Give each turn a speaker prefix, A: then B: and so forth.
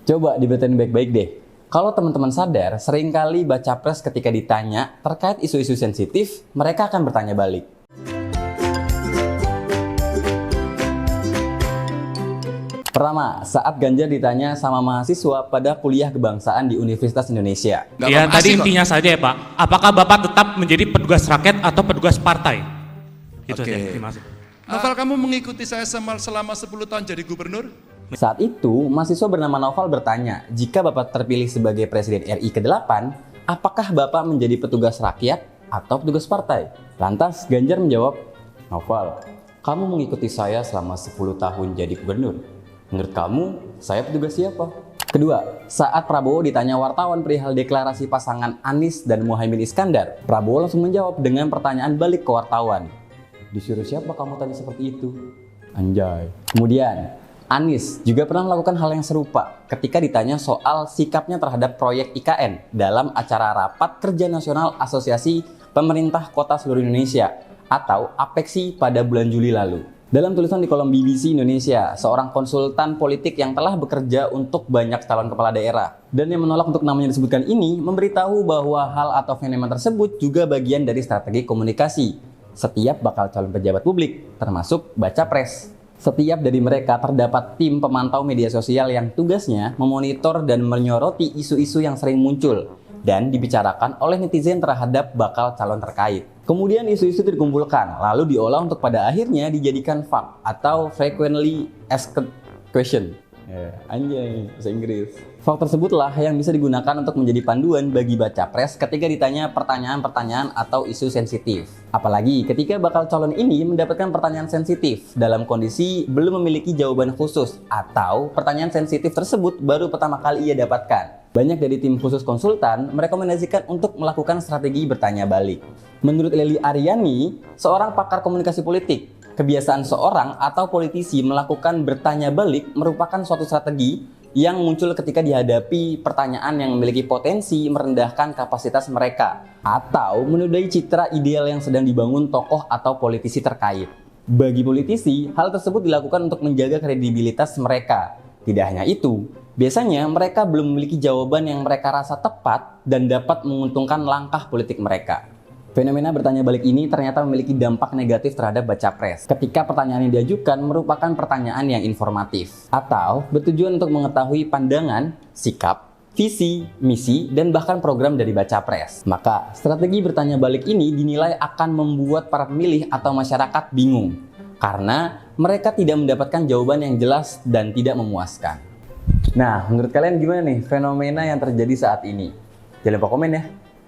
A: Coba dibetain baik-baik deh. Kalau teman-teman sadar, seringkali baca pres ketika ditanya terkait isu-isu sensitif, mereka akan bertanya balik. Pertama, saat Ganjar ditanya sama mahasiswa pada kuliah kebangsaan di Universitas Indonesia.
B: Ya, tadi intinya saja ya Pak, apakah Bapak tetap menjadi petugas rakyat atau petugas partai? Itu saja, terima kasih.
C: Novel, kamu mengikuti saya selama 10 tahun jadi gubernur?
A: Saat itu, mahasiswa bernama Novel bertanya, jika Bapak terpilih sebagai Presiden RI ke-8, apakah Bapak menjadi petugas rakyat atau petugas partai? Lantas Ganjar menjawab, Novel, kamu mengikuti saya selama 10 tahun jadi gubernur. Menurut kamu, saya petugas siapa? Kedua, saat Prabowo ditanya wartawan perihal deklarasi pasangan Anies dan Muhaimin Iskandar, Prabowo langsung menjawab dengan pertanyaan balik ke wartawan. Disuruh siapa kamu tanya seperti itu? Anjay. Kemudian, Anies juga pernah melakukan hal yang serupa ketika ditanya soal sikapnya terhadap proyek IKN dalam acara Rapat Kerja Nasional Asosiasi Pemerintah Kota Seluruh Indonesia atau APEKSI pada bulan Juli lalu. Dalam tulisan di kolom BBC Indonesia, seorang konsultan politik yang telah bekerja untuk banyak calon kepala daerah dan yang menolak untuk namanya disebutkan ini memberitahu bahwa hal atau fenomena tersebut juga bagian dari strategi komunikasi setiap bakal calon pejabat publik, termasuk baca pres. Setiap dari mereka terdapat tim pemantau media sosial yang tugasnya memonitor dan menyoroti isu-isu yang sering muncul dan dibicarakan oleh netizen terhadap bakal calon terkait. Kemudian isu-isu itu dikumpulkan, lalu diolah untuk pada akhirnya dijadikan fact atau frequently asked question. Anjay, bahasa Inggris. Fact tersebutlah yang bisa digunakan untuk menjadi panduan bagi baca pres ketika ditanya pertanyaan-pertanyaan atau isu sensitif. Apalagi ketika bakal calon ini mendapatkan pertanyaan sensitif dalam kondisi belum memiliki jawaban khusus atau pertanyaan sensitif tersebut baru pertama kali ia dapatkan. Banyak dari tim khusus konsultan merekomendasikan untuk melakukan strategi bertanya balik. Menurut Lely Aryani, seorang pakar komunikasi politik, kebiasaan seorang atau politisi melakukan bertanya balik merupakan suatu strategi yang muncul ketika dihadapi pertanyaan yang memiliki potensi merendahkan kapasitas mereka atau menodai citra ideal yang sedang dibangun tokoh atau politisi terkait. Bagi politisi, hal tersebut dilakukan untuk menjaga kredibilitas mereka. Tidak hanya itu, biasanya mereka belum memiliki jawaban yang mereka rasa tepat dan dapat menguntungkan langkah politik mereka. Fenomena bertanya balik ini ternyata memiliki dampak negatif terhadap baca pres ketika pertanyaan yang diajukan merupakan pertanyaan yang informatif atau bertujuan untuk mengetahui pandangan, sikap, visi, misi, dan bahkan program dari baca pres. Maka strategi bertanya balik ini dinilai akan membuat para pemilih atau masyarakat bingung karena mereka tidak mendapatkan jawaban yang jelas dan tidak memuaskan. Nah, menurut kalian gimana nih fenomena yang terjadi saat ini? Jangan lupa komen ya.